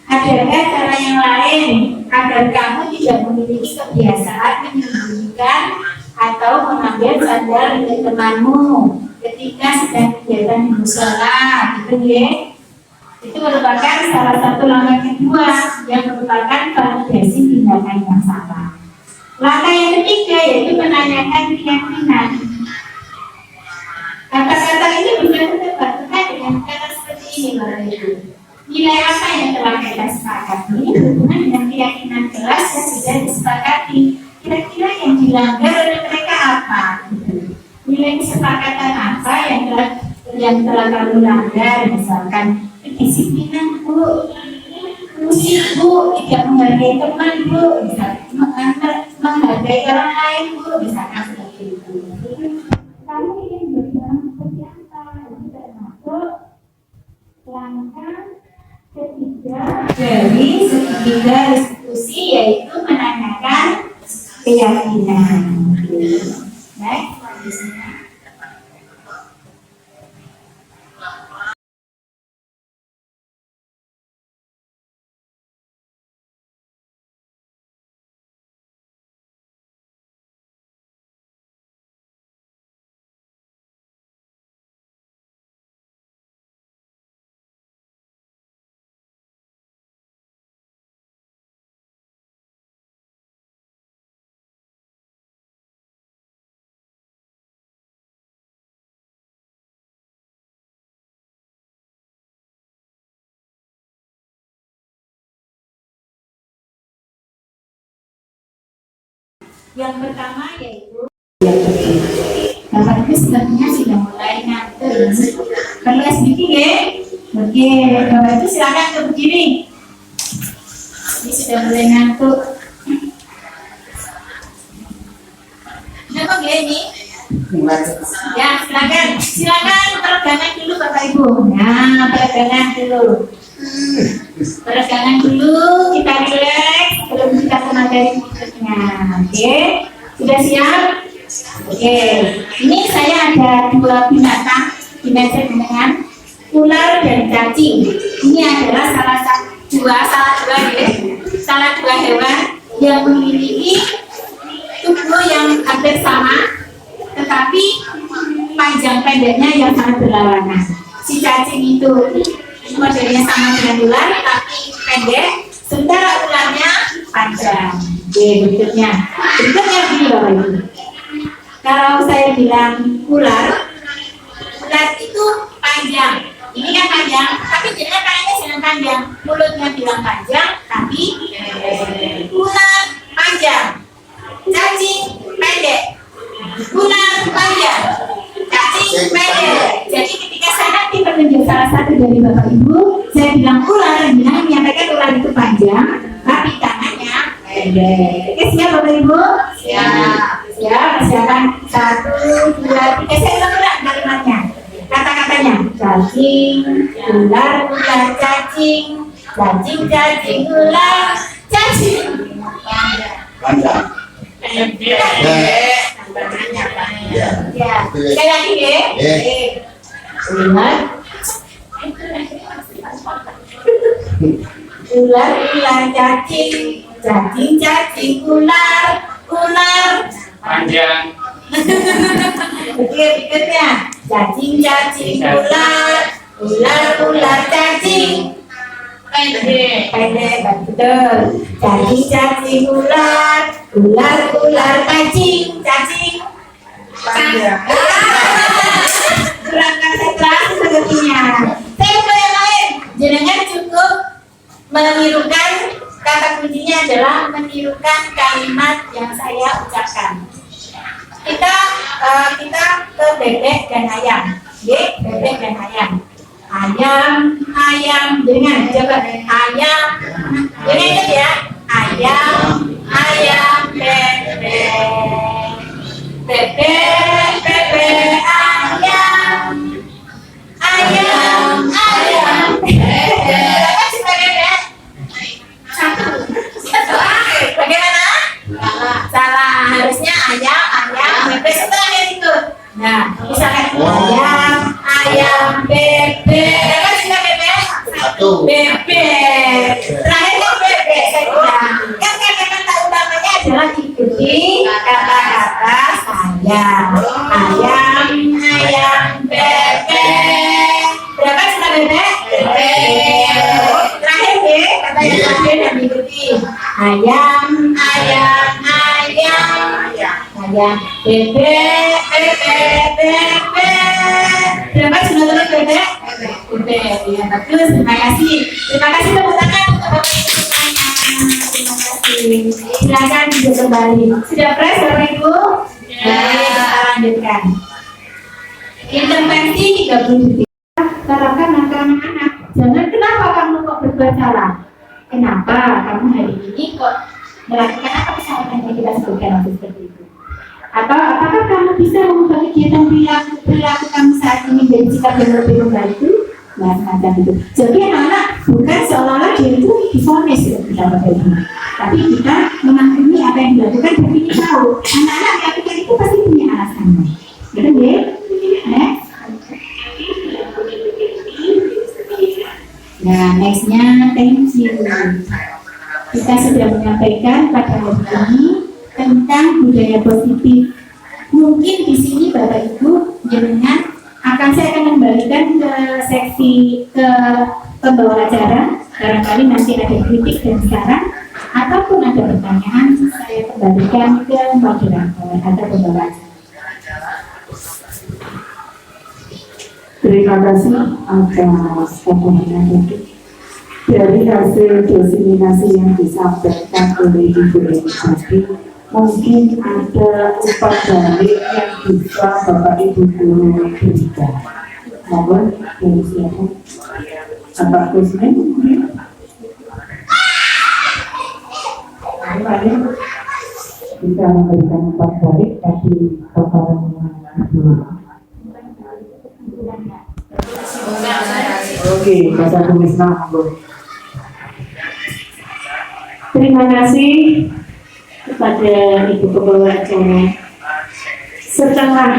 Adakah cara yang lain agar kamu tidak memiliki kebiasaan menyembunyikan atau mengambil sandal dari temanmu ketika sedang kegiatan di musola, gitu ya. Itu merupakan salah satu langkah kedua yang merupakan validasi tindakan yang salah. Langkah yang ketiga yaitu menanyakan keyakinan. Kata-kata ini bisa terkait dengan kata seperti ini, Bapak Ibu. Nilai apa yang telah kita sepakati berhubungan dengan keyakinan kelas yang sudah disepakati. Kira-kira yang dilanggar oleh mereka apa? Nilai kesepakatan apa yang telah kamu langgar? Misalkan kedisiplinan, Bu, musik, Bu, tidak menghargai teman, Bu, misalkan menghargai orang lain, Bu, misalkan seperti itu. Kamu ingin berjalan seperti apa? Itu termasuk langkah ketiga dari segitiga diskusi, yaitu menanyakan keyakinan. Baik, selanjutnya. Yang pertama yaitu Bapak Ibu sepertinya sudah mulai ngantuk. Perlu sedikit ya. Oke, Bapak Ibu silakan ke berdiri. Ini sudah mulai ngantuk. Kenapa ya ini? Ya, silakan peregangan dulu Bapak Ibu. Nah, peregangan dulu. Peregangan dulu, kita relax sebelum kita ke materi berikutnya. Oke, sudah siap? Oke, ini saya ada dua binatang di meja dengan ular dan cacing. Ini adalah salah dua hewan yang memiliki tubuh yang hampir sama, tetapi panjang pendeknya yang sangat berlawanan. Si cacing itu modelnya sama dengan ular tapi pendek, sementara ularnya panjang. Oke, berikutnya begini Bapak Ibu. Kalau saya bilang ular itu panjang. Ini kan panjang, tapi jadinya kayaknya sedang panjang. Mulutnya bilang panjang, tapi ular panjang. Cacing pendek. Ular panjang. Cacing pendek. Jadi ketika saya nanti menunjuk salah satu dari Bapak Ibu, saya bilang ular, bilang menyampaikan ular itu panjang, tapi tangannya pendek. Oke, siap Bapak Ibu? Siap. Siapkan 1, 2, 3. Saya ulang kalimatnya. Kata-katanya cacing, ular, cacing, cacing, ular, cacing. Panjang. Ya, sekali lagi ya. Ular, cacing, ular, panjang. Oke, berikutnya cacing, ular, cacing. Pendek, betul. Cacing, ular, cacing. Panjang. Kurang konsentrasi sepertinya. Saya mau yang lain. Jangan cukup menirukan, kata kuncinya adalah menirukan kalimat yang saya ucapkan. Kita ke bebek dan ayam. Bebek dan ayam. Ayam dengan coba ayam. Dengan itu ya. Ayam, bebek, ayam, bebek. Satu. Bagaimana? Salah. Harusnya ayam, bebek. Setelah itu. Nah, misalkan ayam, bebek. Apa sih bebek? Bebek. Terakhir kan bebek saya bilang. Kan kata utamanya adalah ikuti kata-kata ayam bebek. Berapa jumlah bebek? Bebek. Terakhir B, kata yang terakhir dan diikuti. Ayam, ayam, ayam, ayam bebek, bebek, bebek. Berapa jumlah telur bebek? Bebek. Ya bagus, terima kasih. Terima kasih tepuk tangan untuk Bapak Ibu semuanya. Terima kasih. Silakan duduk kembali. Sudah fresh Bapak Ibu? Ya. Kita lanjutkan. Intervensi 30 detik. Katakan anak-anak, jangan kenapa kamu kok berbuat salah? Kenapa kamu hari ini kok melakukan apa kesalahan yang kita sebutkan waktu seperti itu? Atau apakah kamu bisa mengubah kegiatan perilaku kamu saat ini menjadi sikap yang lebih membantu? Nah, semacam itu. Jadi anak bukan seolah-olah dia itu difonis kita bagaimana. Tapi kita mengampuni apa yang dilakukan dan kita tahu anak-anak melakukan itu pasti punya alasannya. Betul ya? Nah, nextnya thank you. Kita sudah menyampaikan pada hari ini tentang budaya positif. Mungkin di sini Bapak Ibu jenengan saya akan kembalikan ke seksi ke pembawa acara. Barangkali nanti ada kritik dan saran ataupun ada pertanyaan, saya kembalikan ke moderator atau pembawa acara. Terima kasih atas pemahaman itu. Dari hasil diseminasi yang disampaikan oleh Ibu Eni tadi, mungkin ada upaya balik yang bisa Bapak Ibu guru berikan. Mohon dari siapa? Bapak Kusmin? Mari bisa memberikan upaya balik tadi paparan Ibu. Oke, Bapak Kumisna, Terima kasih kepada Ibu Pembawa acara. Setelah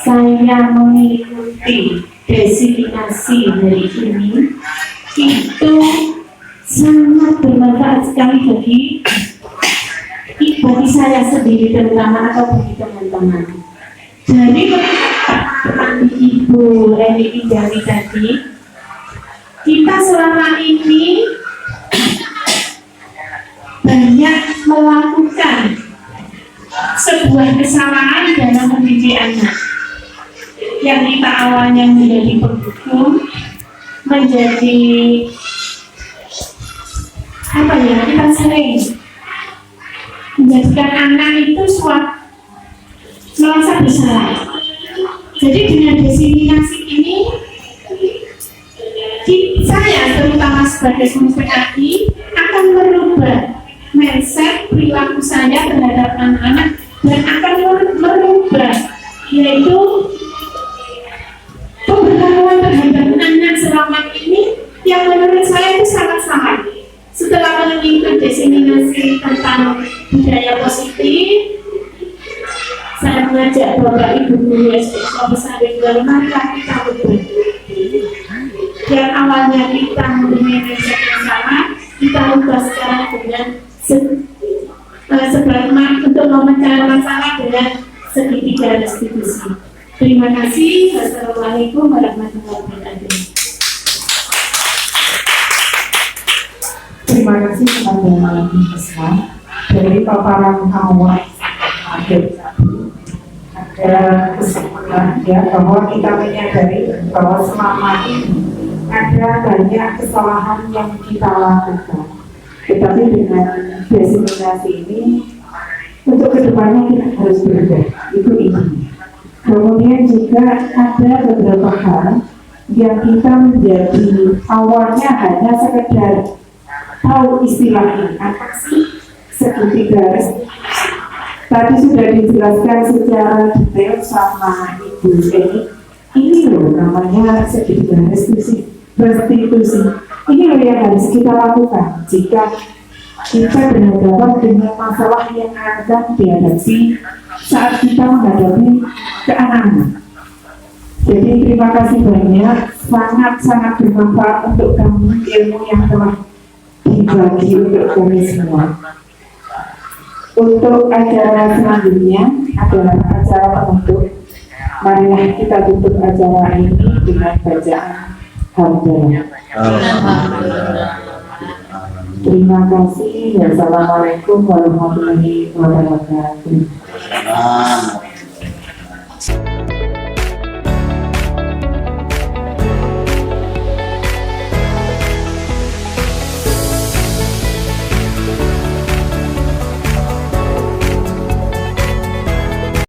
saya mengikuti diseminasi hari ini, itu sangat bermanfaat sekali bagi saya sendiri terutama atau bagi teman-teman. Jadi Ibu Eni Indari tadi, kita selama ini banyak melakukan sebuah kesalahan dalam mendidik anak yang kita awalnya menjadi penghukum, menjadi kita sering menjadikan anak itu merasa bersalah. Jadi dengan diseminasi ini, saya terutama sebagai PAI akan merubah mindset perilaku saya terhadap anak-anak dan akan merubah yaitu pemberlakuan terhadap anak selama ini yang menurut saya itu sangat salah. Setelah mengikuti diseminasi tentang budaya positif, saya mengajak Bapak Ibu guru SD Pesantren marilah kita berubah. Yang awalnya kita mempunyai mindset yang salah, kita ubah sekarang dengan sebaliknya untuk memecahkan masalah dengan segitiga restitusi. Terima kasih. Wassalamualaikum warahmatullahi wabarakatuh. terima kasih kepada Islam dari paparan awal akhir ada kesimpulan ya bahwa kita menyadari bahwa selama ini ada banyak kesalahan yang kita lakukan, tetapi dengan diseminasi ini untuk kedepannya kita harus berubah, itu intinya. Kemudian juga ada beberapa hal yang kita menjadi awalnya hanya sekedar tahu istilah ini apa sih segitiga restitusi. Tadi sudah dijelaskan secara detail sama Ibu Eni. Ini loh namanya segitiga restitusi. Ini loh yang harus kita lakukan jika kita berhadapan dengan masalah yang akan dihadapi saat kita menghadapi keanehan. Jadi terima kasih banyak, sangat-sangat bermanfaat untuk kami ilmu yang telah dibagi untuk kami semua. Untuk acara selanjutnya adalah acara penutup. Marilah kita tutup acara ini dengan bacaan hamdalah. Terima kasih. Wassalamualaikum warahmatullahi wabarakatuh.